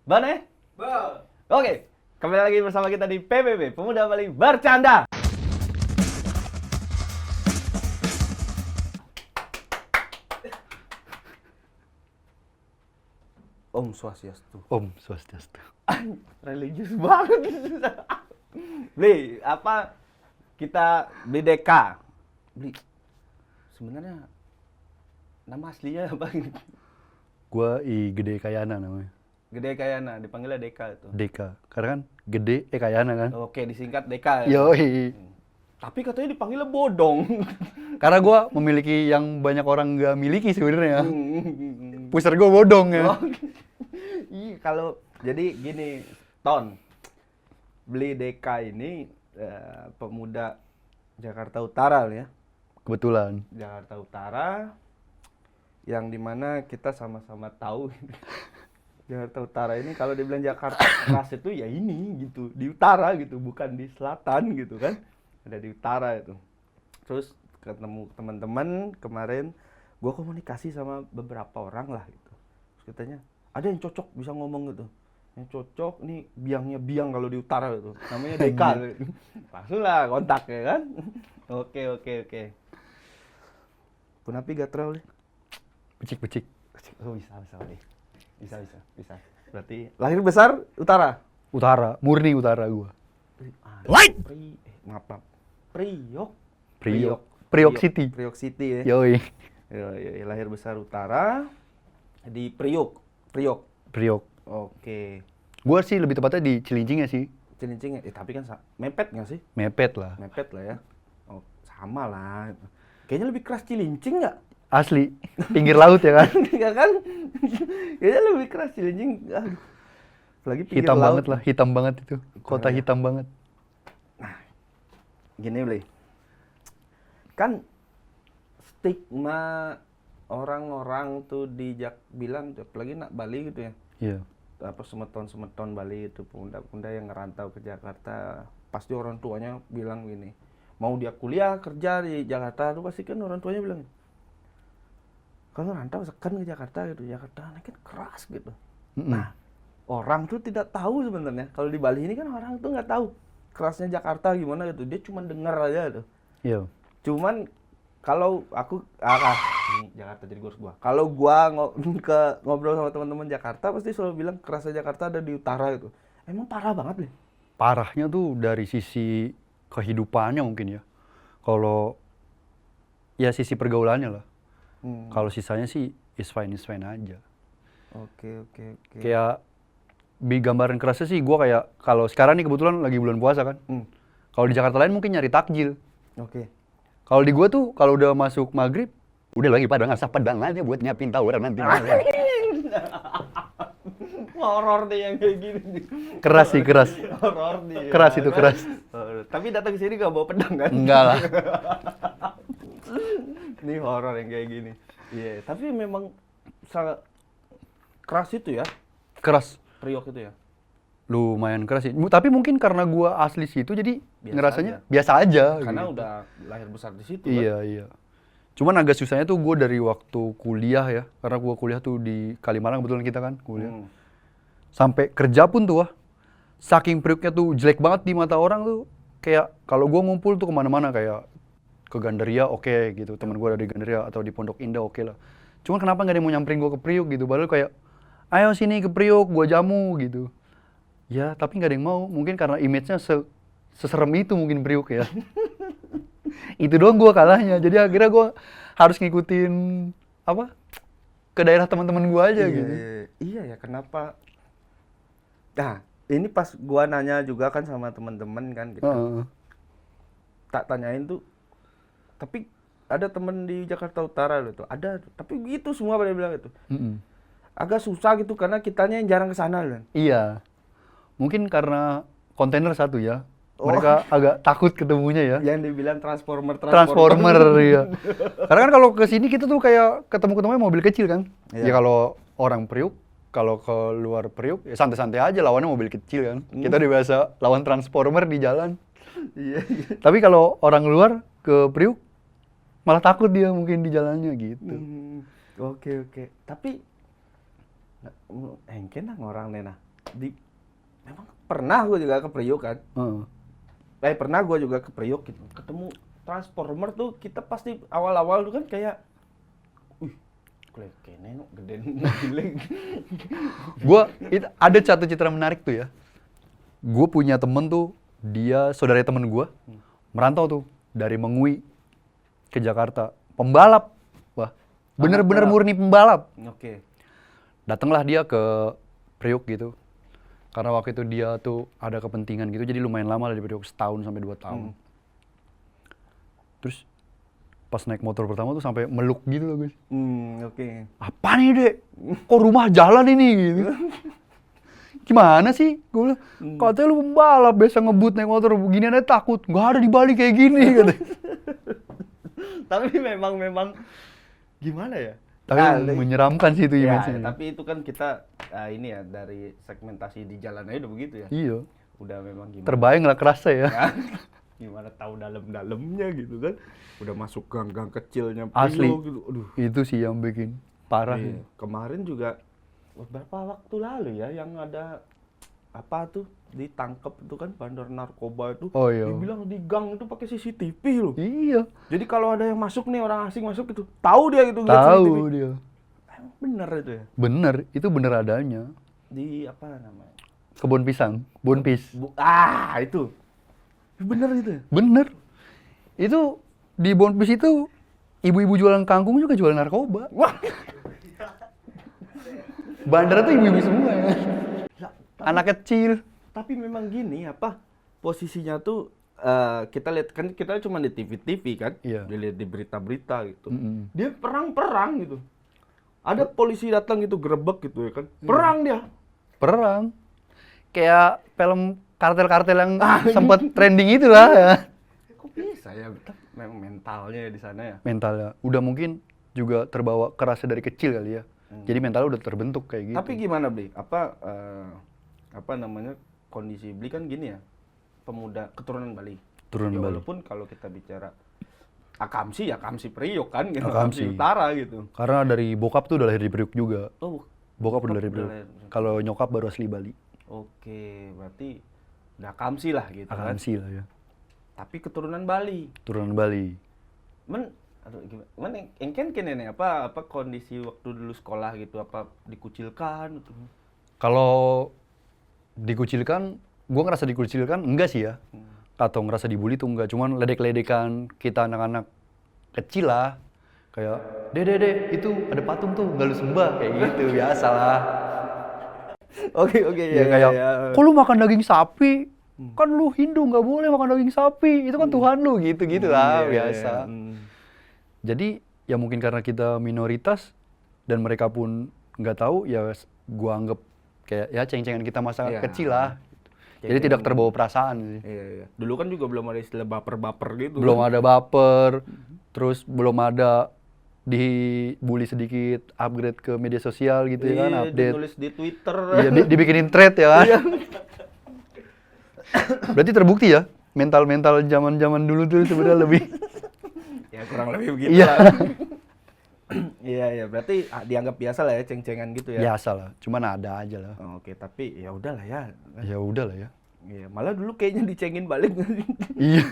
Bane? Oke, kembali lagi bersama kita di PBB, Pemuda Bali Bercanda. Om Swastiastu. Om Swastiastu. Religius banget. Beli, apa kita beli DK? Beli. Sebenarnya nama aslinya apa? Gua Gede Kayana namanya. Gede Kayana, dipanggilnya DK itu. Deka. Karena kan Gede Kayana kan. Oke, disingkat DK ya. Yoi. Tapi katanya dipanggilnya bodong. Karena gua memiliki yang banyak orang nggak miliki sebenarnya. Hmm. Pusar gua bodong ya. Oh, iya, kalau jadi gini, Ton, beli DK ini pemuda Jakarta Utara ya, Kebetulan. Jakarta Utara, yang dimana kita sama-sama tahu Jakarta Utara ini kalau dibilang Jakarta keras itu ya ini gitu, di utara gitu, bukan di selatan gitu kan, ada di utara itu. Terus ketemu teman-teman kemarin, gue komunikasi sama beberapa orang lah gitu. Terus katanya ada yang cocok bisa ngomong gitu, yang cocok nih biangnya biang kalau di utara gitu, namanya Deka. Langsung lah kontak ya kan. Oke. Punapi gatrau nih. Becik. Oh bisa. Berarti lahir besar utara. Utara, murni utara gua. Light. Maaf. Priok City. Priok City ya. Yoi. Yoi, lahir besar utara di Priok. Priok. Oke. Gua sih lebih tepatnya di Cilincing ya sih. Cilincing ya, tapi kan mepet nggak sih? Mepet lah. Mepet lah ya. Oh, sama lah. Kayaknya lebih keras Cilincing nggak? Asli. Pinggir laut ya kan. Iya kan? Kayaknya lebih keras Cilincing. Aduh. Apalagi pinggir Hitam laut. banget lah, hitam banget itu. Kota ya. hitam banget. Gini Bli, kan stigma orang-orang tuh bilang, apalagi nak Bali gitu ya, Iya. apa semeton Bali itu pemuda-pemuda yang ngerantau ke Jakarta, pasti orang tuanya bilang gini, mau dia kuliah kerja di Jakarta tuh pasti kan orang tuanya bilang, kalau rantau sekan ke Jakarta gitu, Jakarta ini kan keras gitu. Nah, orang tuh tidak tahu sebenarnya, kalau di Bali ini kan orang tuh nggak tahu kerasnya Jakarta gimana gitu, dia cuma dengar aja tuh. Iya. Cuman kalau aku ini Jakarta jadi gua. Kalau ngobrol sama teman-teman Jakarta pasti selalu bilang kerasnya Jakarta ada di utara itu. Emang parah banget nih. Parahnya tuh dari sisi kehidupannya mungkin ya. Kalau ya sisi pergaulannya lah. Kalau sisanya sih is fine aja. Oke. Kayak di gambaran kerasnya sih gue kayak kalau sekarang nih kebetulan lagi bulan puasa kan. Kalau di Jakarta lain mungkin nyari takjil. Oke. Kalau di gue tuh kalau udah masuk maghrib udah lagi pada ngasah pedangannya buat nyiapin tawuran nanti malam. Horor deh yang kayak gini. Keras sih, keras. Horor nih. Keras itu, keras. Tapi datang ke sini gak bawa pedang kan? Enggak lah. Ini horor yang kayak gini. Iya, tapi memang sangat keras itu ya, Keras. Priok itu ya. Lumayan keras sih. Tapi mungkin karena gue asli situ jadi Biasa ngerasanya aja. biasa aja. Karena gitu. udah lahir besar di situ Iya. Cuman agak susahnya tuh gue dari waktu kuliah ya. Karena gue kuliah tuh di Kalimalang kebetulan kita kan kuliah. Sampai kerja pun tuh saking Prioknya tuh jelek banget di mata orang tuh. Kayak kalau gue ngumpul tuh kemana-mana kayak ke Gandaria oke gitu. Teman gue ada di Gandaria atau di Pondok Indah oke lah. Cuman kenapa nggak ada yang mau nyamperin gue ke Priok gitu. Padahal kayak ayo sini ke Priok gue jamu gitu. Ya tapi nggak ada yang mau. Mungkin karena image-nya seserem itu mungkin Priok ya. Itu doang gue kalahnya. Jadi akhirnya gue harus ngikutin apa ke daerah teman-teman gue aja gitu. Iya ya, kenapa? Nah, ini pas gua nanya juga kan sama teman-teman kan gitu. Tak tanyain tuh, tapi ada temen di Jakarta Utara loh tuh, ada, tapi gitu semua pada bilang itu. Agak susah gitu karena kitanya yang jarang ke sana loh. Iya. Mungkin karena kontainer satu ya. Mereka agak takut ketemunya ya. Yang dibilang transformer. Iya. Karena kan kalau ke sini kita tuh kayak ketemu-ketemunya mobil kecil kan. Ya kalau orang Priuk, kalau ke luar Priuk ya santai-santai aja lawannya mobil kecil kan. Kita udah biasa lawan transformer di jalan. Iya. Tapi kalau orang luar ke Priuk malah takut dia mungkin di jalannya gitu. Oke. Tapi engke nang orang nena. memang pernah gue juga ke Priok kan. Pernah gue juga ke Priok gitu. Ketemu Transformer tuh kita pasti awal-awal tuh kan kayak kayaknya gede gile. Ada satu citra menarik tuh ya. Gue punya temen tuh, dia saudara temen gue, merantau tuh dari Mengui ke Jakarta. Pembalap. Wah, bener-bener murni pembalap. Oke. Datanglah dia ke Priok gitu. Karena waktu itu dia tuh ada kepentingan gitu, jadi lumayan lama lah di Priok, setahun sampai 2 tahun. Terus pas naik motor pertama tuh sampai meluk gitu loh guys. Oke. Apa nih dek? Kok rumah jalan ini gitu? Gimana sih? Gue bilang, katanya lu pembalap, biasa ngebut naik motor begini aja takut. Gak ada di Bali kayak gini katanya. Tapi memang gimana ya? Tapi menyeramkan sih itu ya, image-nya. tapi itu kan kita ini ya dari segmentasi di jalan aja udah begitu ya. Iya. Udah memang gimana? Terbayang lah kerasa ya. Gimana tahu dalam-dalamnya gitu kan. Udah masuk gang-gang kecilnya Asli. gitu. Aduh. Itu sih yang bikin parah. Iya. Kemarin juga beberapa waktu lalu ya yang ada apa tuh ditangkap itu kan bandar narkoba itu. Oh iya. Dibilang di gang itu pakai CCTV loh. Iya. Jadi kalau ada yang masuk nih, orang asing masuk gitu, tahu dia gitu lihat Tahu CCTV. dia. Emang bener itu ya? Bener, itu bener adanya. Di apa namanya? Kebun pisang, bonpis. Itu. Bener itu ya? Bener. Itu di bonpis itu ibu-ibu jualan kangkung juga jualan narkoba. Wah. Bandara tuh ibu-ibu semua ya. Anak kecil. Tapi memang gini apa posisinya tuh kita lihat kan kita cuma di TV kan, Iya. dilihat di berita-berita gitu. Dia perang gitu. Ada polisi datang gitu gerebek gitu ya kan. Perang dia. Perang. Kayak film kartel-kartel yang sempat trending itulah ya. Kok bisa ya? Memang mentalnya di sana ya. Mentalnya udah mungkin juga terbawa kerasnya dari kecil kali ya. Jadi mentalnya udah terbentuk kayak gitu. Tapi gimana Bli? Apa namanya kondisi Bli kan gini ya, pemuda keturunan Bali. Turunan Ya, Bali. walaupun kalau kita bicara Akamsi Priok kan, gitu. Akamsi. Utara gitu. Karena dari bokap tuh udah lahir di Priuk juga. Oh, Bokap udah lahir di udah Priuk. lahir. Kalau nyokap baru asli Bali. Oke, berarti udah Akamsi lah gitu kan. Akamsi lah ya. Tapi keturunan Bali. Turunan Bali. Aduh gimana? Engken nih apa kondisi waktu dulu sekolah gitu, apa dikucilkan gitu. Kalau dikucilkan, gua ngerasa dikucilkan enggak sih ya. Atau ngerasa dibully tuh enggak, cuman ledek-ledekan kita anak-anak kecil lah. Kayak, dede itu ada patung tuh, nggak lu sembah, kayak gitu, biasa lah. Oke, Ya, kayak, kok lu makan daging sapi? Kan lu Hindu, nggak boleh makan daging sapi, itu kan Tuhan lu, gitu-gitu lah, biasa. Jadi, ya mungkin karena kita minoritas, dan mereka pun nggak tahu, ya gua anggap kayak ya ceng-cengan kita masa Iya. kecil lah. Jadi tidak terbawa perasaan sih. Iya. Dulu kan juga belum ada istilah baper-baper gitu. Belum ada baper, terus belum ada dibully sedikit, upgrade ke media sosial gitu ya kan, Iya, update. ditulis di Twitter. Iya, dibikinin thread ya kan. Berarti terbukti ya, mental-mental zaman-zaman dulu tuh sebenarnya lebih. Ya kurang lebih begitu Iya. lah. Iya, berarti dianggap biasa lah ya, ceng-cengan gitu ya. Biasa lah, cuman ada aja lah. Oh, oke, tapi ya udahlah ya. Ya udah lah ya. Iya, malah dulu kayaknya dicengin balik. Iya.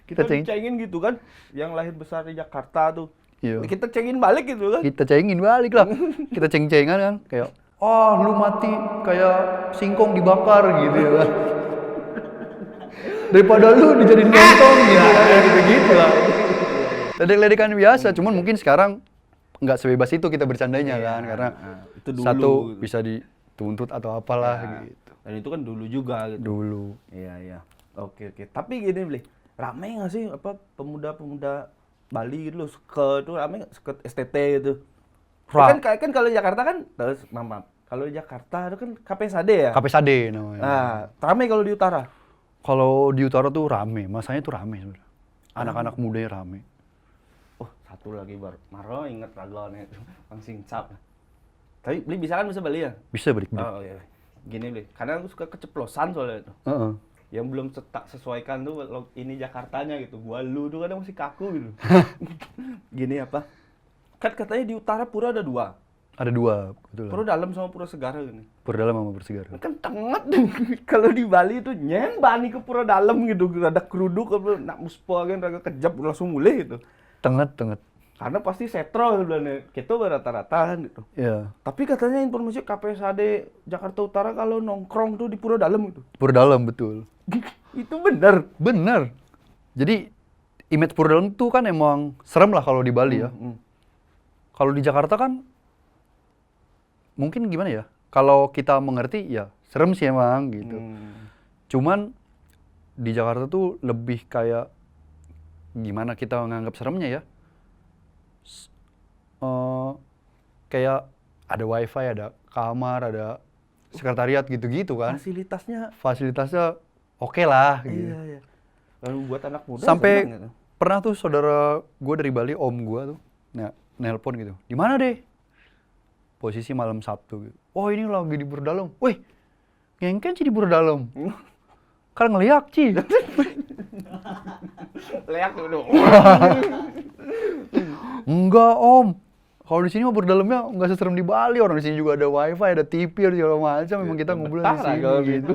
Kita Kita ceng, dicengin gitu kan, yang lahir besar di Jakarta tuh. iya. Kita cengin balik gitu kan. Kita cengin balik lah. Kita ceng-cengan kan, kayak, oh lu mati kayak singkong dibakar gitu ya kan. Daripada lu dijadiin lontong gitu ya, kayak gitu-gitu lah. Ledek-ledekan biasa, cuman mungkin sekarang nggak sebebas itu kita bercandanya kan, karena itu dulu, satu gitu. bisa dituntut atau apalah gitu. Dan itu kan dulu juga gitu. Dulu. Iya. Oke. Tapi gini, Bli. Rame nggak sih apa pemuda-pemuda Bali gitu loh, rame nggak? Ke STT gitu. Kan kalau di Jakarta kan terus mama. Kalau di Jakarta itu kan KPSAD ya? KPSAD namanya. Nah, rame kalau di utara. Kalau di utara tuh rame, masanya tuh rame sebenarnya. Anak-anak mudanya rame. Oh, satu lagi baru. Maro inget ragonnya itu, Bang Singcap. Tapi Bli bisa Bali ya? Bisa balik. Oh iya. Gini Bli, karena aku suka keceplosan soalnya itu. Heeh. Yang belum tak sesuaikan tuh ini Jakartanya gitu. Gua lu tuh kadang masih kaku gitu. Gini apa? Kan katanya di utara pura ada 2. Ada 2, betul. Pura Dalam sama Pura Segara ini. Pura Dalam sama Pura Segara. Kan tengah kalau di Bali itu nyeng bani ke Pura Dalam gitu, ada keruduk nak muspa kan raga kejap langsung mulai gitu. Tenget. Karena pasti setro sebenarnya. Kita rata-rata kan gitu. Iya. Tapi katanya informasi KPSAD Jakarta Utara kalau nongkrong tuh di Pura Dalam gitu. Pura Dalam, betul. Itu benar. Bener. Jadi image Pura Dalam tuh kan emang serem lah kalau di Bali ya. Kalau di Jakarta kan mungkin gimana ya? Kalau kita mengerti ya serem sih emang gitu. Cuman di Jakarta tuh lebih kayak gimana kita menganggap seremnya ya? Kayak ada wifi, ada kamar, ada sekretariat gitu-gitu kan. Fasilitasnya oke lah gitu. Iya. Lalu buat anak muda Sampai seneng gitu. pernah tuh saudara gue dari Bali, om gue tuh nelpon gitu. Di mana deh? Posisi malam Sabtu gitu. Oh ini lagi di Pura Dalam. Wih, ngengken sih di Pura Dalam. Kan ngeliak sih. Leak dulu. Enggak om. Kalau di sini mah Pura Dalamnya nggak seserem di Bali. Orang di sini juga ada wifi, ada TV, ada segala macam. Memang kita ngumpulin di sini gitu.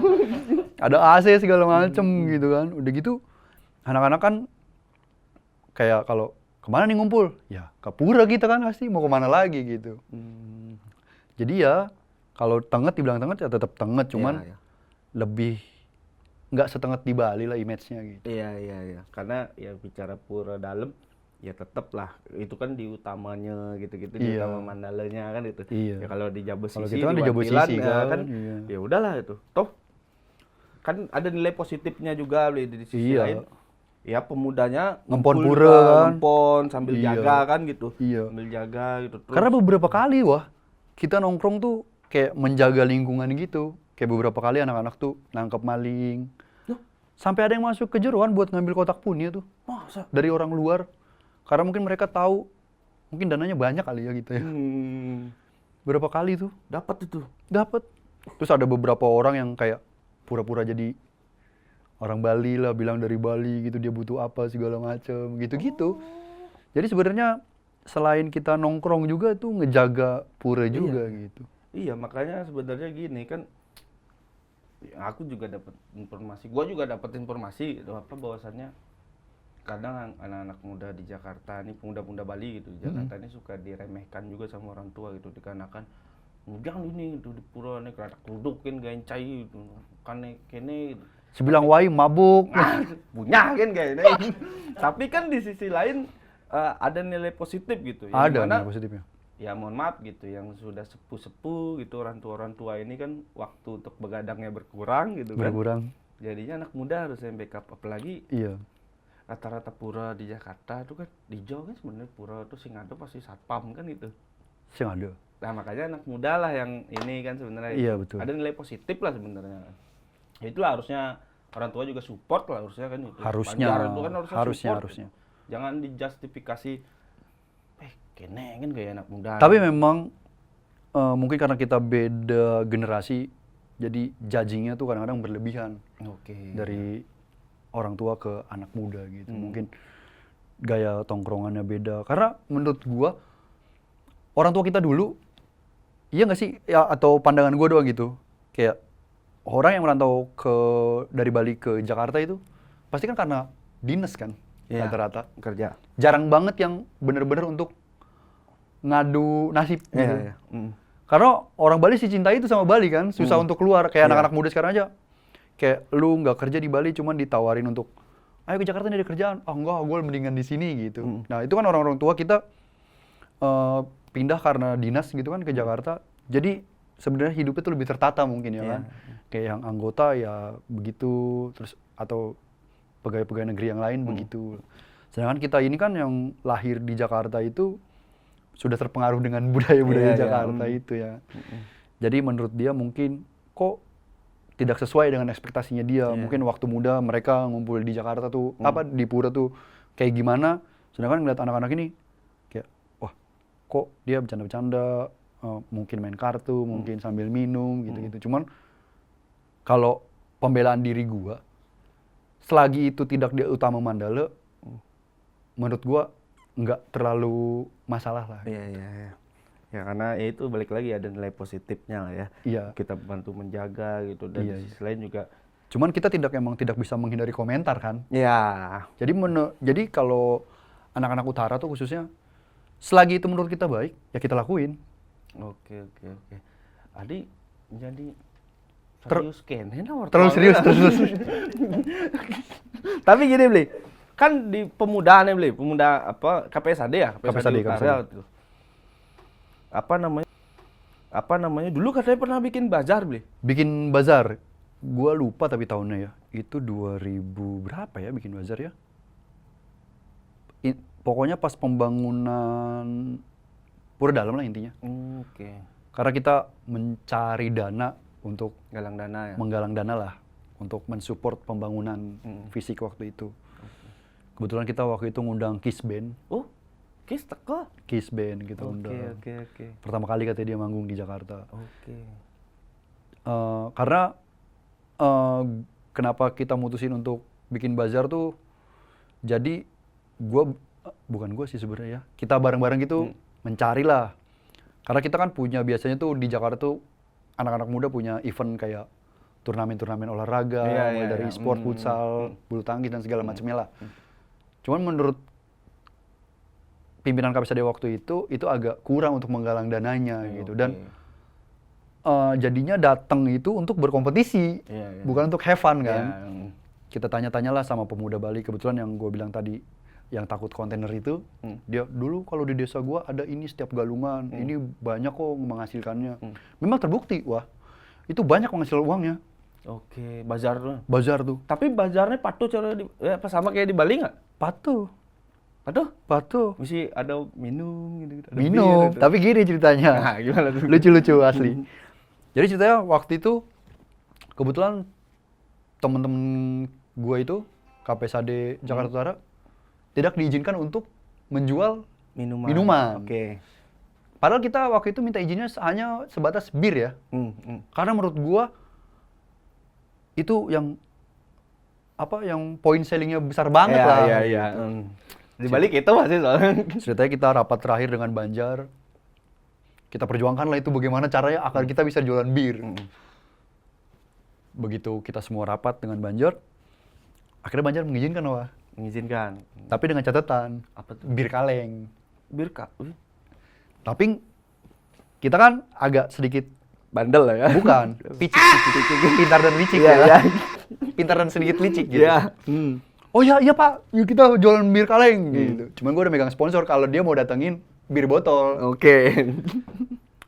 Ada AC segala macam gitu kan. Udah gitu, anak-anak kan kayak kalau kemana nih ngumpul? Ya ke Pura kita kan pasti. Mau kemana lagi gitu. Jadi ya kalau tenget dibilang tenget ya tetap tenget. Cuman lebih nggak setenget di Bali lah image-nya gitu. Iya. Karena ya bicara Pura Dalam ya tetap lah itu kan di utamanya gitu-gitu di utama Mandalanya kan itu. Iya. Ya kalau di Jabo Kalau Sisi kita kan di Jabo Wadilan, Sisi ya kan. ya udahlah itu. Toh kan ada nilai positifnya juga di sisi lain. Ya pemudanya Ngempon ngumpul pura juga, kan. ngempon sambil jaga kan gitu. Iya. Sambil jaga gitu. Terus, Karena beberapa kali kita nongkrong tuh kayak menjaga lingkungan gitu. Kayak beberapa kali anak-anak tuh nangkep maling. Sampai ada yang masuk ke jeroan buat ngambil kotak punya tuh. masa? Dari orang luar. Karena mungkin mereka tahu, mungkin dananya banyak kali ya gitu ya. Berapa kali tuh? Dapat itu. Dapat. Terus ada beberapa orang yang kayak pura-pura jadi orang Bali lah, bilang dari Bali gitu, dia butuh apa segala macem gitu-gitu. Jadi sebenarnya selain kita nongkrong juga tuh ngejaga pura juga gitu. Iya, makanya sebenarnya gini kan, aku juga dapat informasi, gua juga dapat informasi gitu, bahwasannya kadang anak-anak muda di Jakarta ini, pemuda-pemuda Bali gitu, Jakarta ini suka diremehkan juga sama orang tua gitu, dikarenakan jangan ini itu di pura nih kerada kerudukin gancai gitu, kan kene Sebilang wai mabuk. punya kan kayaknya. Tapi kan di sisi lain ada nilai positif gitu. Ada nilai positifnya. Ya mohon maaf gitu, yang sudah sepuh-sepuh gitu, orang tua ini kan waktu untuk begadangnya berkurang gitu kan. Berkurang. Jadinya anak muda harus yang backup, apalagi rata-rata pura di Jakarta itu kan, di Jawa kan sebenarnya pura itu sing ada pasti satpam kan gitu. Sing ada. Nah makanya anak muda lah yang ini kan sebenarnya. Iya betul. Ada nilai positif lah sebenarnya. Itulah harusnya orang tua juga support lah harusnya kan itu. Harusnya. Panjaran itu kan Harusnya. Jangan dijustifikasi kene kan kayak anak muda. Tapi memang mungkin karena kita beda generasi, jadi judging-nya tuh kadang-kadang berlebihan. Dari orang tua ke anak muda gitu. Mungkin gaya tongkrongannya beda. Karena menurut gua, orang tua kita dulu, iya nggak sih? Ya, atau pandangan gua doang gitu. Kayak orang yang merantau dari Bali ke Jakarta itu, pasti kan karena dinas kan, rata-rata. Kerja. Jarang banget yang bener-bener untuk ngadu nasib gitu. Karena orang Bali sih cinta itu sama Bali kan, susah untuk keluar. Kayak anak-anak muda sekarang aja, kayak lu nggak kerja di Bali cuman ditawarin untuk ayo ke Jakarta nih ada kerjaan. Ah enggak, gue mendingan di sini gitu. Nah itu kan orang-orang tua kita pindah karena dinas gitu kan ke Jakarta. Jadi sebenarnya hidupnya tuh lebih tertata mungkin ya kan. Kayak yang anggota ya begitu, terus atau pegawai-pegawai negeri yang lain begitu. Sedangkan kita ini kan yang lahir di Jakarta itu sudah terpengaruh dengan budaya-budaya Jakarta itu ya. Jadi menurut dia mungkin kok tidak sesuai dengan ekspektasinya dia. Mungkin waktu muda mereka ngumpul di Jakarta tuh, di Pura tuh kayak gimana. Sedangkan ngeliat anak-anak ini kayak, wah kok dia bercanda-bercanda, mungkin main kartu, mungkin sambil minum gitu-gitu. Cuman kalau pembelaan diri gua, selagi itu tidak di utama Mandala, menurut gua nggak terlalu masalah lah. Iya. Ya karena ya itu balik lagi ada nilai positifnya lah ya. Iya. Kita bantu menjaga gitu dan Iya, di sisi lain juga Cuman kita emang tidak bisa menghindari komentar kan. ya. Jadi kalau anak-anak utara tuh khususnya, selagi itu menurut kita baik, ya kita lakuin. Oke. Adi jadi Ter- serius kene nah Terlalu serius, terus. Tapi gini Bli, kan di pemudaan ya Bli, pemuda apa KPSAD ya? KPSAD. Utara tuh. Apa namanya? Dulu katanya pernah bikin bazar Bli. Bikin bazar, gua lupa tapi tahunnya ya. Itu 2000 berapa ya bikin bazar ya? Pokoknya pas pembangunan Pura Dalam lah intinya. Oke. Karena kita mencari dana untuk Galang dana ya. menggalang dana lah untuk mensupport pembangunan fisik waktu itu. Kebetulan kita waktu itu ngundang Kiss Band. Oh, Kis teko. Kiss Band kita undang. Oke. Pertama kali katanya dia manggung di Jakarta. Oke. Karena kenapa kita mutusin untuk bikin bazar tuh, jadi bukan gue sih sebenarnya ya, kita bareng-bareng gitu mencari lah. Karena kita kan punya biasanya tuh di Jakarta tuh anak-anak muda punya event kayak turnamen-turnamen olahraga, mulai dari sport, futsal, bulu tangkis dan segala macamnya lah. Cuman menurut pimpinan KPSAD waktu itu agak kurang untuk menggalang dananya gitu. Dan jadinya datang itu untuk berkompetisi, bukan untuk have fun kan. Kita tanya-tanyalah sama pemuda Bali, kebetulan yang gue bilang tadi, yang takut kontainer itu, dia dulu kalau di desa gua ada ini setiap galungan, ini banyak kok menghasilkannya. Memang terbukti, wah itu banyak menghasilkan uangnya. Oke, bazar tuh. Bazar tuh. Tapi bazarnya patuh cara apa sama kayak di Bali nggak? Patuh. Patuh. Mesti ada minum gitu. Ada Minum, bir, gitu. tapi gini ceritanya. Nah, gimana tuh? Lucu-lucu asli. Jadi ceritanya waktu itu, kebetulan temen-temen gua itu, KPSAD Jakarta Utara, tidak diizinkan untuk menjual minuman. Oke. Padahal kita waktu itu minta izinnya hanya sebatas bir ya. Karena menurut gua itu yang poin sellingnya besar banget lah. Iya. Di balik itu masih soalnya. Ceritanya kita rapat terakhir dengan Banjar. Kita perjuangkan lah itu bagaimana caranya agar kita bisa jualan bir. Begitu kita semua rapat dengan Banjar, akhirnya Banjar mengizinkan wah. Mengizinkan. Tapi dengan catatan, Apa tuh? bir kaleng. Bir kak. Tapi kita kan agak sedikit Bandel lah ya. bukan, picik. Pintar dan licik Iya. Pintar dan sedikit licik gitu. Iya. Oh iya Pak, yuk kita jualan bir kaleng gitu. Cuman gue udah megang sponsor kalau dia mau datengin bir botol. Oke.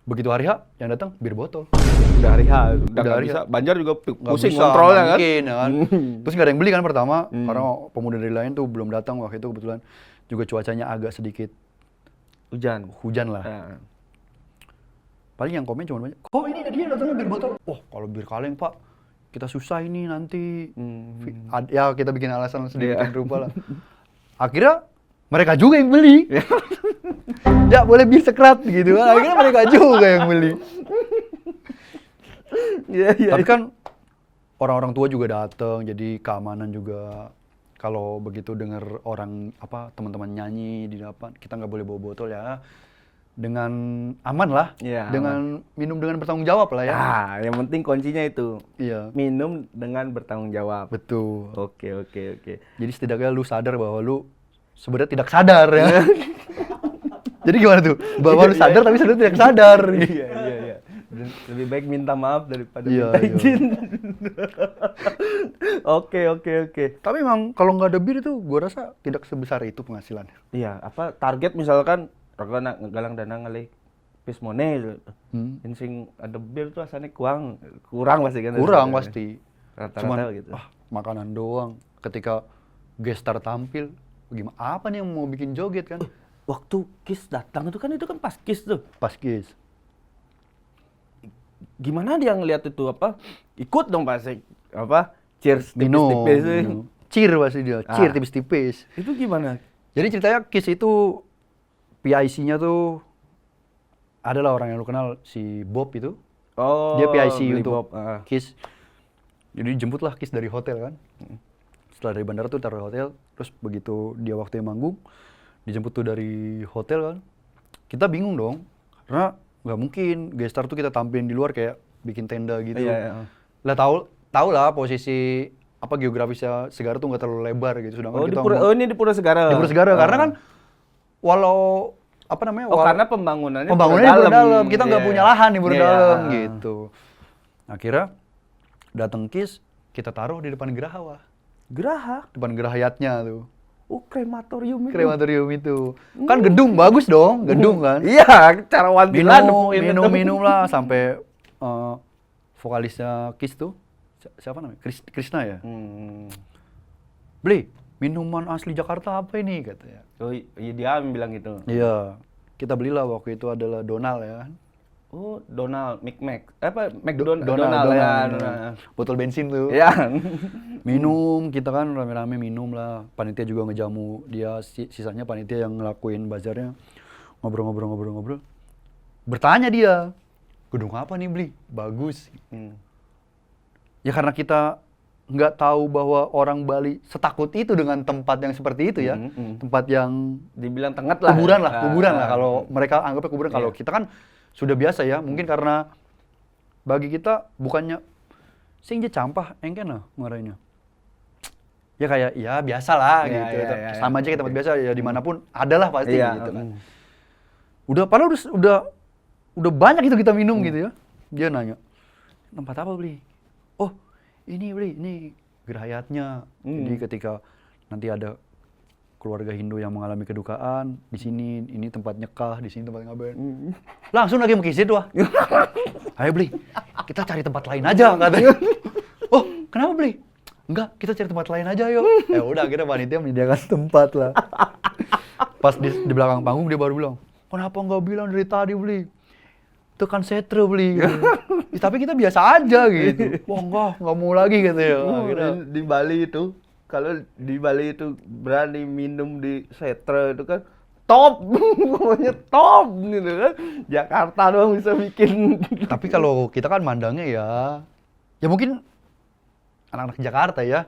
Begitu hari H, yang datang bir botol. Udah hari H, udah Udah nggak hari bisa. H. Banjar juga Nggak pusing bisa, kontrolnya kan. mungkin, ya kan. Terus nggak ada yang beli kan pertama, karena pemuda dari lain tuh belum datang waktu itu kebetulan juga cuacanya agak sedikit hujan lah. Paling yang komen cuma banyak, kok ini dia datangnya bir botol? Oh kalau bir kaleng Pak, kita susah ini nanti. Ya kita bikin alasan sedemikian rupa lah. Akhirnya mereka juga yang beli. Ya boleh bir sekrat gitu kan. Akhirnya mereka juga yang beli. Iya. Tapi kan orang-orang tua juga datang, jadi keamanan juga. Kalau begitu dengar orang teman-teman nyanyi di depan, kita nggak boleh bawa botol ya. Dengan aman lah, dengan minum dengan bertanggung jawab lah ya. Yang penting kuncinya itu. Iya. Minum dengan bertanggung jawab. Betul. Oke. Jadi setidaknya lu sadar bahwa lu sebenarnya tidak sadar ya. Jadi gimana tuh? Bahwa lu sadar tapi sebenarnya tidak sadar. Iya. Lebih baik minta maaf daripada Iya, minta izin. Oke. Tapi emang kalau nggak ada bir itu, gua rasa tidak sebesar itu penghasilannya. Iya, target misalkan ragana galang dana ngalih pismone sing ada bir tuh asalnya kurang pasti kan. Kurang pasti. Rata-rata Cuman gitu. Makanan doang. Ketika gestar tampil, gimana? Apa nih yang mau bikin joget kan? Waktu Kiss datang itu kan pas Kiss tuh. Pas Kiss. Gimana dia ngeliat itu ikut dong pasti cheers Minum. tipis-tipis. Cheer pasti dia. Cheer tipis-tipis. Itu gimana? Jadi ceritanya Kiss itu PIC-nya tuh adalah orang yang lu kenal, si Bob itu. Oh, Dia PIC beli untuk Bob. Kiss. Jadi jemputlah Kiss dari hotel kan. Setelah dari bandara tuh taruh hotel, terus begitu dia waktunya manggung, dijemput tuh dari hotel kan. Kita bingung dong, Karena nggak mungkin Gestar tuh kita tampilin di luar kayak bikin tenda gitu. Iya, iya. Lah tahu lah posisi apa geografisnya Segara tuh nggak terlalu lebar gitu. Sedangkan Oh, kita ini di Pura Segara. di Pura Segara karena kan walau apa namanya? karena pembangunannya pembangunannya di Pura Dalam. Kita nggak Iya. punya lahan di Pura Iya, Dalam iya. gitu. Akhirnya datang KIS, kita taruh di depan Geraha, Wah. Geraha. Depan Gerahayatnya tuh. Oh, krematorium itu. Krematorium itu. Kan gedung bagus dong, gedung kan. Iya, cara wantilan Minum lah sampai vokalisnya KIS tuh siapa namanya? Krisna ya? Beli minuman asli Jakarta apa ini katanya. Oh, iya dia bilang gitu. Iya. Kita belilah waktu itu adalah Donald ya kan. Oh, Donald, McDonald Donald. ya. Botol bensin tuh. Iya. Minum, kita kan rame-rame minum lah. Panitia juga ngejamu dia, sisanya panitia yang ngelakuin bazarnya. Ngobrol. Bertanya dia, gedung apa nih Bli? Bagus. Ya karena kita nggak tahu bahwa orang Bali setakut itu dengan tempat yang seperti itu ya. Tempat yang Dibilang tengah lah. kuburan lah. Kalau mereka anggapnya kuburan. Kalau kita kan sudah biasa ya. Mungkin karena bagi kita bukannya sing je campah engken marahnya. Ya kayak ya biasa lah Iya, gitu. iya, Sama aja kayak tempat biasa ya dimanapun ada lah pasti Iya, gitu kan. Padahal udah banyak itu kita minum gitu ya. Dia nanya, tempat apa Bli? Oh ini Bli, ini Gerahayatnya. Jadi ketika nanti ada keluarga Hindu yang mengalami kedukaan, di sini ini tempat nyekah, di sini tempat ngaben. Langsung lagi mengkisit wah. Ayo Bli, kita cari tempat lain aja katanya. Oh, kenapa Bli? Enggak, kita cari tempat lain aja yuk. Ya udah akhirnya panitia menyediakan tempat lah. Pas di belakang panggung dia baru bilang, kenapa nggak bilang dari tadi Bli? Itu kan setre Bli. Gitu. Ya, tapi kita biasa aja gitu. Wah nggak mau lagi gitu ya. Di Bali itu, kalau di Bali itu berani minum di setre itu kan top, pokoknya top gitu kan. Jakarta doang bisa bikin. Tapi kalau kita kan mandangnya ya mungkin anak-anak Jakarta ya.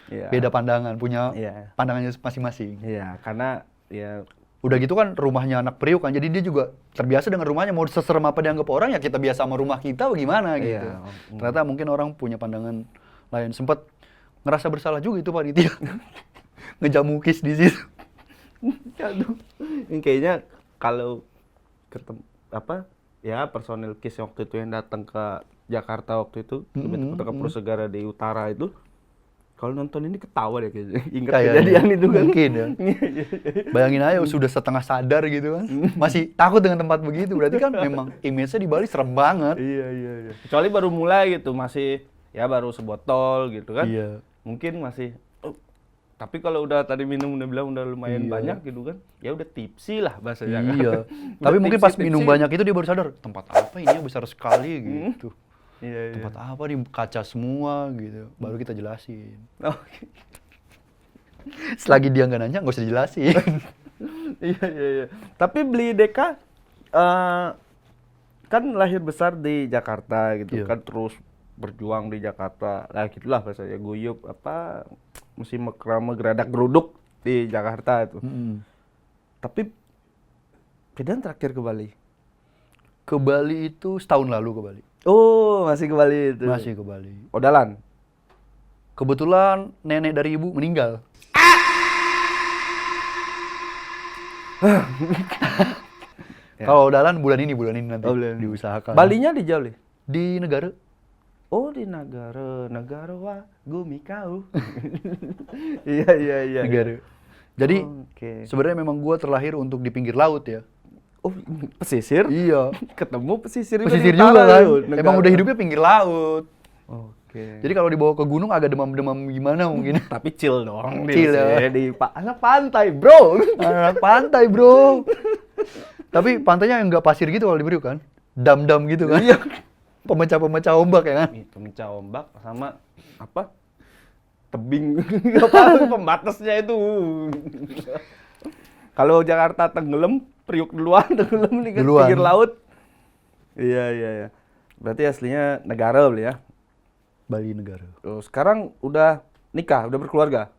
Iya. Beda pandangan, punya Iya. pandangannya masing-masing. Iya, karena ya Udah gitu kan rumahnya anak Priuk kan, jadi dia juga terbiasa dengan rumahnya, mau seserem apa dianggap orang ya kita biasa sama rumah kita bagaimana gitu. Iya. Ternyata mungkin orang punya pandangan lain. Sempat ngerasa bersalah juga itu panitia. Ngejamu KIS di situ. aduh, ini kayaknya kalau personil KIS waktu itu yang datang ke Jakarta waktu itu, ke Pura Segara di utara itu, kalau nonton ini ketawa deh kayaknya. Ingat kejadian itu kan. Mungkin ya. Bayangin aja sudah setengah sadar gitu kan. Masih takut dengan tempat begitu. Berarti kan memang image-nya di Bali serem banget. Iya. Kecuali baru mulai gitu, masih ya baru sebotol gitu kan. Iya. Mungkin masih tapi kalau udah tadi minum udah bilang udah lumayan banyak gitu kan. Ya udah tipsi lah bahasanya kan. Iya. Tapi mungkin pas minum banyak itu dia baru sadar, tempat apa ini yang besar sekali gitu. Iya. Tempat apa nih, kaca semua gitu. Baru kita jelasin. Oke. Selagi dia nggak nanya, nggak usah dijelasin. Iya. Tapi Bli Deka kan lahir besar di Jakarta gitu Iya. kan, terus berjuang di Jakarta. Lah gitulah bahasanya guyup mesti megeradak geruduk di Jakarta itu. Tapi Pidan terakhir ke Bali. Ke Bali itu setahun lalu ke Bali. Oh, masih ke Bali itu. Masih ke Bali. Odalan. Kebetulan nenek dari ibu meninggal. Kalau Dalan bulan ini nanti diusahakan. Balinya di Jauh. Di negara. Oh, di negara wa gumi kau. Iya. Negara. Jadi Oke. sebenarnya memang gua terlahir untuk di pinggir laut ya. Oh, pesisir? Iya. Ketemu pesisir Pesisir di juga utara kan. yuk, Emang negara. udah hidupnya pinggir laut. Oke. Jadi kalau dibawa ke gunung agak demam-demam gimana mungkin. Tapi chill dong. Chill ya. Di anak pantai, bro. Anak pantai, bro. Tapi pantainya yang nggak pasir gitu kalau di Priuk kan. Dam-dam gitu kan. Iya. Pemecah-pemecah ombak ya kan. Itu pemecah ombak sama apa? Tebing. Apa pembatasnya itu. Kalau Jakarta tenggelam, Priuk duluan tenggelam nih kan Duluan. pinggir laut. Iya. Berarti aslinya negara Beli ya. Bali negara. Terus sekarang udah nikah, udah berkeluarga?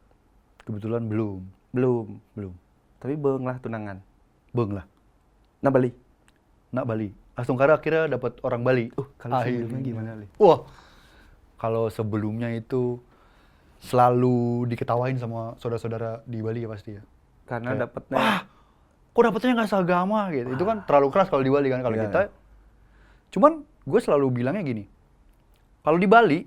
Kebetulan belum. Belum. Belum. Tapi beung lah tunangan. Beung lah. Nah Bali. nak Bali. Astungkara akhirnya dapat orang Bali. Kalau Akhirnya. sebelumnya gimana, Li? Wah, kalau sebelumnya itu selalu diketawain sama saudara-saudara di Bali ya pasti ya. Karena Kayak, dapetnya kok dapetnya nggak seagama gitu. Itu kan terlalu keras kalau di Bali kan. Kalau Iya. kita, cuman gue selalu bilangnya gini, kalau di Bali,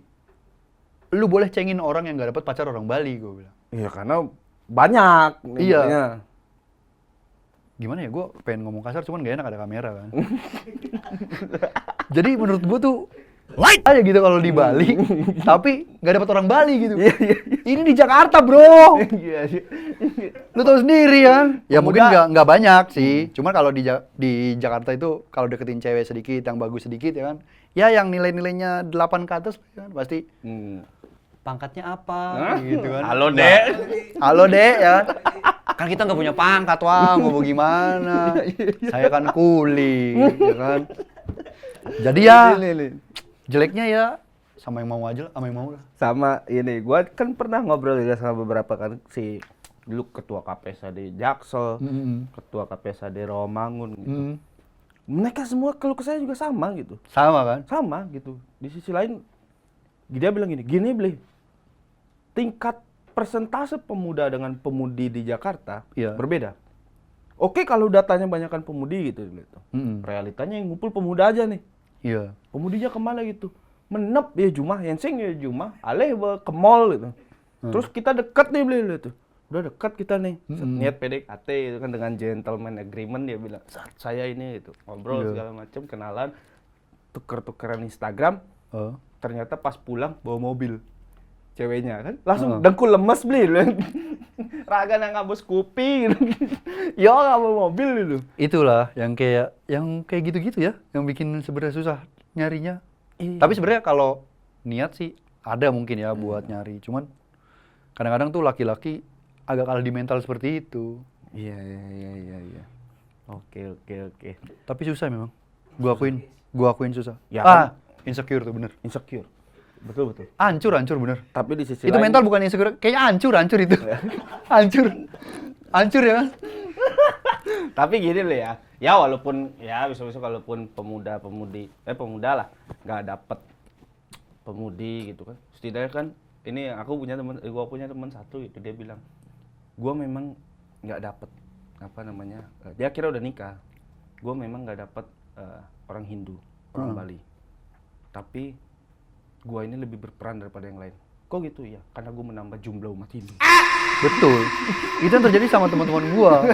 lu boleh cengin orang yang nggak dapat pacar orang Bali, gue bilang. iya karena banyak. Iya. Iya. Gimana ya, gue pengen ngomong kasar cuman gak enak ada kamera kan. Jadi menurut gue tuh aja gitu kalau di Bali, tapi nggak dapat orang Bali gitu. Iya, iya, Ini di Jakarta bro. Iya, iya. Lu tahu sendiri kan? Ya mungkin Pemuda. nggak banyak sih. Cuman kalau di Jakarta itu kalau deketin cewek sedikit, yang bagus sedikit ya kan. Ya yang nilai-nilainya 8 ke atas ya kan pasti Hmm. pangkatnya apa Hah? gitu kan. Halo, Dek. Halo Dek ya. Kan kita nggak punya pangkat wah, mau gimana? Saya kan kuli, ya kan. Jadi ya Ini. jeleknya ya sama yang mau aja, sama yang mau lah. Sama ini, gua kan pernah ngobrol juga sama beberapa kan si dulu ketua KPSAD Jaksel, ketua KPSAD Rawamangun gitu. Mereka semua keluh kesahnya juga sama gitu. Sama kan? Sama gitu. Di sisi lain dia bilang gini Bli. Tingkat persentase pemuda dengan pemudi di Jakarta Iya. berbeda. Oke kalau datanya banyakkan pemudi gitu. Realitanya yang ngumpul pemuda aja nih. Iya. Pemudinya kemana gitu? Menep ya Jumah, Yenseng ya Jumah, aleh ke mall gitu. Terus kita dekat nih Bli tuh. Udah dekat kita nih. Niat PDKT itu kan dengan gentleman agreement dia bilang, "Saat saya ini gitu." Ngobrol Iya. segala macam, kenalan, tuker-tukeran Instagram. Ternyata pas pulang bawa mobil. Ceweknya kan langsung dengkul lemes Bli. Raga nang ngabus kopi gitu. Yo nggak bawa mobil gitu. Itulah yang kayak gitu-gitu ya, yang bikin sebenarnya susah nyarinya. Iya. Tapi sebenarnya kalau niat sih ada mungkin ya buat nyari. Cuman kadang-kadang tuh laki-laki agak kalah di mental seperti itu. Iya. Oke. Tapi susah memang. Gua akuin susah. Ya kan? Insecure tuh bener. Insecure. Betul. Hancur bener. Tapi di sisi Itu lain, mental bukan insecure, kayaknya hancur itu. Hancur ya kan? tapi gini loh ya. Ya walaupun ya bisa-bisa kalaupun pemuda lah nggak dapet pemudi gitu kan. Setidaknya kan ini gua punya teman satu itu dia bilang, gua memang nggak dapet dia kira udah nikah. Gua memang nggak dapet orang Hindu, orang Bali. Tapi gua ini lebih berperan daripada yang lain. Kok gitu ya? Karena gua menambah jumlah umat Hindu. Betul. Itu yang terjadi sama teman-teman gua.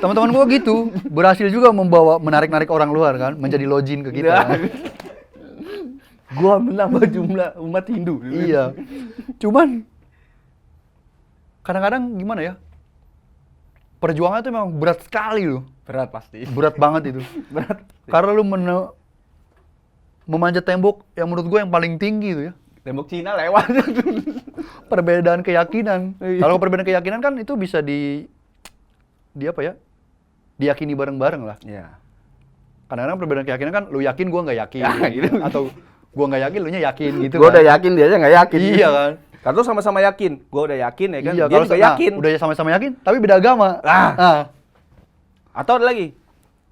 Teman-teman gua gitu, berhasil juga menarik-narik orang luar kan, menjadi login ke kita. Kan? Gua menambah jumlah umat Hindu. Iya. Cuman kadang-kadang gimana ya? Perjuangan itu memang berat sekali loh. Berat pasti. Berat banget itu. Berat. Karena lu memanjat tembok yang menurut gue yang paling tinggi itu ya. Tembok Cina lewat. Perbedaan keyakinan. Iya. Kalau perbedaan keyakinan kan itu bisa di apa ya? Diyakini bareng-bareng lah. Iya. Kadang-kadang perbedaan keyakinan kan lu yakin gua nggak yakin. Ya, gitu. Atau gua nggak yakin, lu nya yakin gitu Gua kan. udah yakin, dia aja nggak yakin. Iya kan? Karena sama-sama yakin. Gua udah yakin ya kan. Iya, Dia kalau juga yakin. udah sama-sama yakin, tapi beda agama. Ah. Atau ada lagi.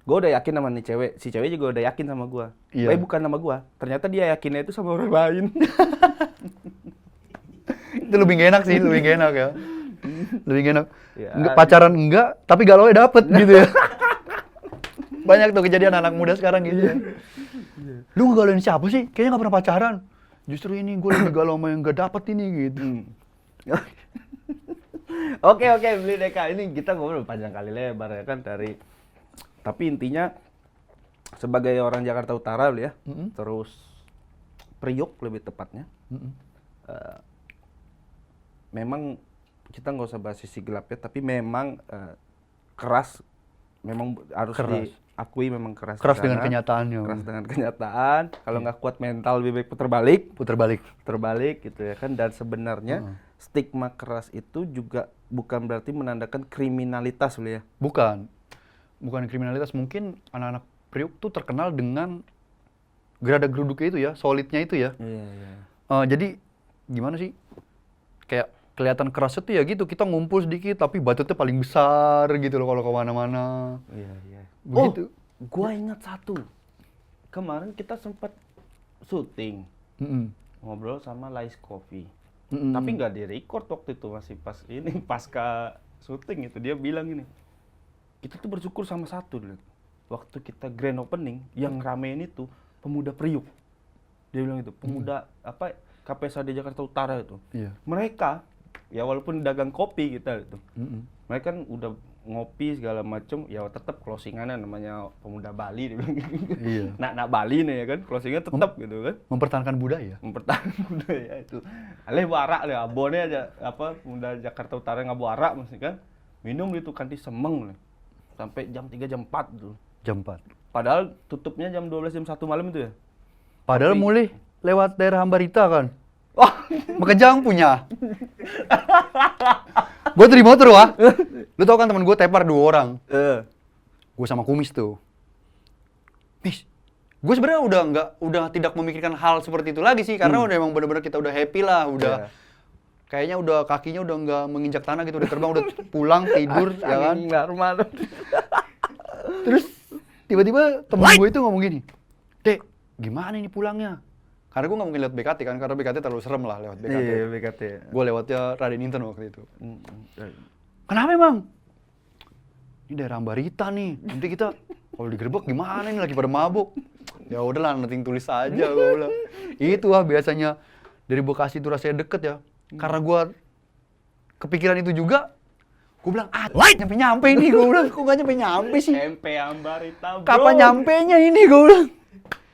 Gua udah yakin sama nih cewek. Si cewek juga udah yakin sama gua. Iya. Bukan sama gua. Ternyata dia yakinnya itu sama orang lain. Itu lebih gak enak sih, lebih gak enak ya. Lebih gak enak. Ya. Pacaran enggak, tapi galau dapet gitu ya. Banyak tuh kejadian anak muda sekarang gitu ya. Lu ngegalauin siapa sih? Kayaknya gak pernah pacaran. Justru ini gue lebih galau sama yang gak dapet ini gitu. Oke, Bli Deka. Ini kita ngobrol panjang kali lebar ya kan dari. Tapi intinya sebagai orang Jakarta Utara Bli ya. Terus Priok lebih tepatnya. Memang kita nggak usah bahas sisi gelapnya, tapi memang keras. Memang harus Keras. diakui memang keras. Keras di dengan sana. kenyataannya. Keras dengan kenyataan. Kalau nggak kuat mental lebih baik putar balik gitu ya kan. Dan sebenarnya stigma keras itu juga bukan berarti menandakan kriminalitas Bli ya. Bukan kriminalitas. Mungkin anak-anak Priuk tuh terkenal dengan gerada-geruduknya itu ya, solidnya itu ya. Iya. Jadi gimana sih? Kayak kelihatan kerasnya tuh ya gitu, kita ngumpul sedikit tapi batutnya paling besar gitu loh kalau kemana-mana. Iya. Begitu. Gua ingat satu. Kemarin kita sempat syuting Mm-mm. ngobrol sama Lais Coffee. Mm-mm. Tapi nggak di-record waktu itu, masih pas ini pasca syuting itu dia bilang gini. Kita tuh bersyukur sama satu dulu. Waktu kita grand opening yang ramein itu pemuda Priuk. Dia bilang itu, pemuda apa KPSAD Jakarta Utara itu. Iya. Mereka ya walaupun dagang kopi kita itu. Mm-mm. Mereka kan udah ngopi segala macem, ya tetap closingannya namanya pemuda Bali dia bilang gitu. Iya. Nak Bali nih ya kan, closingnya tetap gitu kan. Mempertahankan budaya. Mempertahankan budaya itu. Aleh warak deh, abonnya aja apa pemuda Jakarta Utara nggak warak mesti kan. Minum itu kanti semeng nih. Sampai jam 3 jam 4 tuh. Jam 4. Padahal tutupnya jam 12 jam 1 malam itu ya. Padahal Tapi- mulai lewat daerah Hambarita kan. Wah, Makejang punya. Gue tuh di motor wah. Lu tau kan temen gue tepar 2 orang. Gue sama Kumis tuh. Mis, gue sebenarnya udah tidak memikirkan hal seperti itu lagi sih, karena udah emang bener-bener kita udah happy lah, udah kayaknya udah kakinya udah nggak menginjak tanah gitu, udah terbang, udah pulang tidur ya kan. Nggak rumah tuh. Terus tiba-tiba temen gue itu ngomong gini, Dek, gimana ini pulangnya? Karena gue nggak mungkin lewat BKT kan, karena BKT terlalu serem lah lewat BKT. Iya, BKT. Gue lewatnya Raden Inten waktu itu. Mm, Kenapa emang? Ini daerah Ambarita nih, nanti kita kalau digerebek gimana nih, lagi pada mabuk. Ya udahlah, nanti tulis aja gue bilang. Itu lah biasanya dari Bekasi itu rasanya deket ya. Karena gue kepikiran itu juga, gue bilang, nyampe-nyampe ini, gue bilang, kok gak nyampe-nyampe sih? MP Ambarita, bro. Kapan nyampenya ini, gue bilang.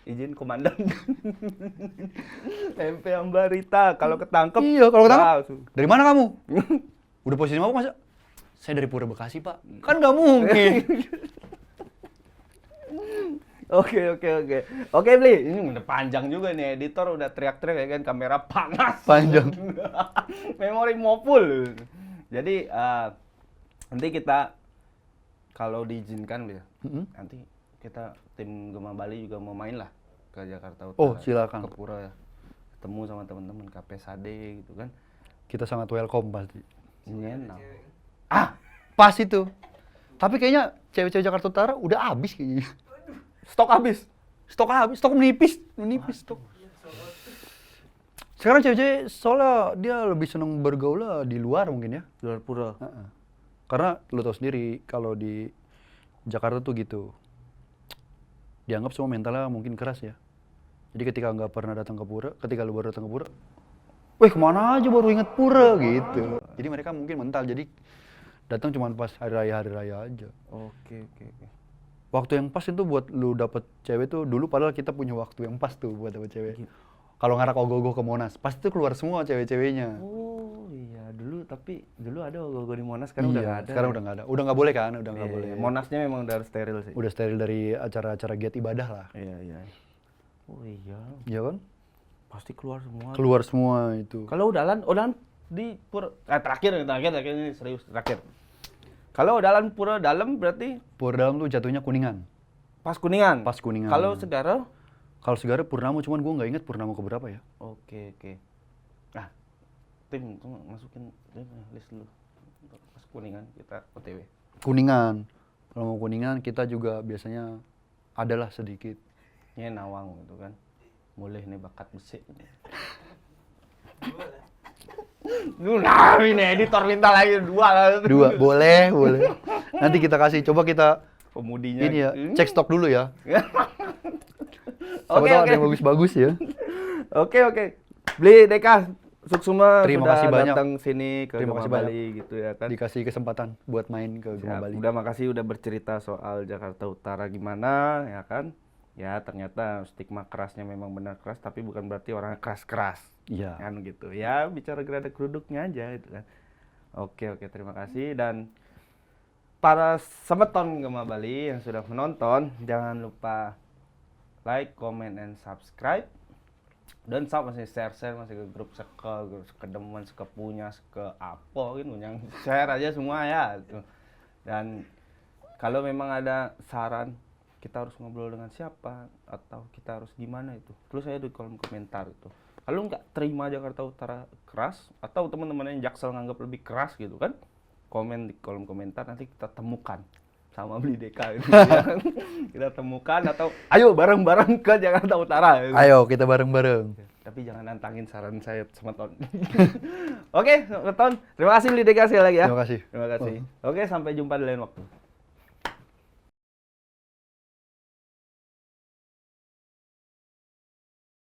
Izin komandan. MP Ambarita, kalau ketangkep. Iya, kalau ketangkep. langsung. Dari mana kamu? Udah posisi mabuk masa? Saya dari Pura Bekasi, Pak. Kan gak mungkin. Oke. Oke, Bli. Ini udah panjang juga nih, editor udah teriak-teriak ya kan, kamera panas. Panjang. Memori mau full. Jadi nanti kita kalau diizinkan Bli, nanti kita tim Gema Bali juga mau main lah ke Jakarta Utara. Oh, silakan. Ke Pura ya. Ketemu sama teman-teman KPSAD gitu kan. Kita sangat welcome pasti. Nyenang. Pas itu. Tapi kayaknya cewek-cewek Jakarta Utara udah habis kayaknya. Stok habis. Stok menipis stok. Sekarang cewek-cewek soalnya dia lebih seneng bergaul lah di luar mungkin ya. Luar Pura. Karena lu tau sendiri kalau di Jakarta tuh gitu. Dianggap semua mentalnya mungkin keras ya. Jadi ketika nggak pernah datang ke Pura, ketika lu baru datang ke Pura, weh kemana aja baru inget Pura gitu. Jadi mereka mungkin mental, jadi datang cuma pas hari raya aja. Oke. Waktu yang pas itu buat lu dapet cewek tuh dulu, padahal kita punya waktu yang pas tuh buat dapet cewek. Kalau ngarak ogoh-ogoh ke Monas, pasti tuh keluar semua cewek-ceweknya. Oh iya, dulu ada ogoh-ogoh di Monas, sekarang udah nggak ada. Sekarang udah nggak ada. Udah nggak boleh kan? Udah nggak Iya, boleh. Monasnya memang udah harus steril sih. Udah steril dari acara-acara giat ibadah lah. Iya. Oh iya, Iya kan? pasti keluar semua. Keluar semua itu. Kalau udalan di terakhir ini serius terakhir. Kalau udalan Pura Dalam berarti Pura Dalam tuh jatuhnya Kuningan. pas Kuningan. Pas Kuningan. Kalau Segara? Kalau Segara Purnama, cuman gua nggak inget Purnama keberapa ya. Oke. Nah, tim tunggu, masukin list dulu. Pas Kuningan kita OTW. Kuningan. Kalau mau Kuningan kita juga biasanya adalah sedikit. Ini Nawang gitu kan. Boleh nih bakat besi. Nah, ini editor minta lagi 2 lah. 2, boleh. Nanti kita kasih, coba kita Pemudinya. ini ya, cek stok dulu ya. Siapa Oke, tahu oke. ada yang bagus-bagus ya. Oke. Beli Deka, Suksuma Terima sudah kasih banyak. datang sini ke Terima Gema kasih Bali gitu ya kan. Dikasih kesempatan buat main ke Gema Ya, Bali. udah makasih udah bercerita soal Jakarta Utara gimana ya kan. Ya ternyata stigma kerasnya memang benar keras, tapi bukan berarti orangnya keras-keras. Iya. Kan gitu. Ya bicara gerada geruduknya aja gitu kan. Oke, terima kasih. Dan para semeton Gema Bali yang sudah menonton, jangan lupa like, comment, and subscribe. Dan masih share masih ke grup sekedemen, sekepunya, seke apa gitu, yang share aja semua ya gitu. Dan kalau memang ada saran kita harus ngobrol dengan siapa atau kita harus gimana itu, terus saya di kolom komentar itu. Kalau nggak terima Jakarta Utara keras atau teman-teman yang Jaksel nganggap lebih keras gitu kan, komen di kolom komentar, nanti kita temukan sama beli Deka gitu ya. Kita temukan atau ayo bareng-bareng ke Jakarta Utara gitu. Ayo kita bareng-bareng. Tapi jangan nantangin saran saya sama Ton. Oke, Ton, terima kasih beli Deka sekali lagi ya. Terima kasih. Terima kasih. Oke, sampai jumpa di lain waktu.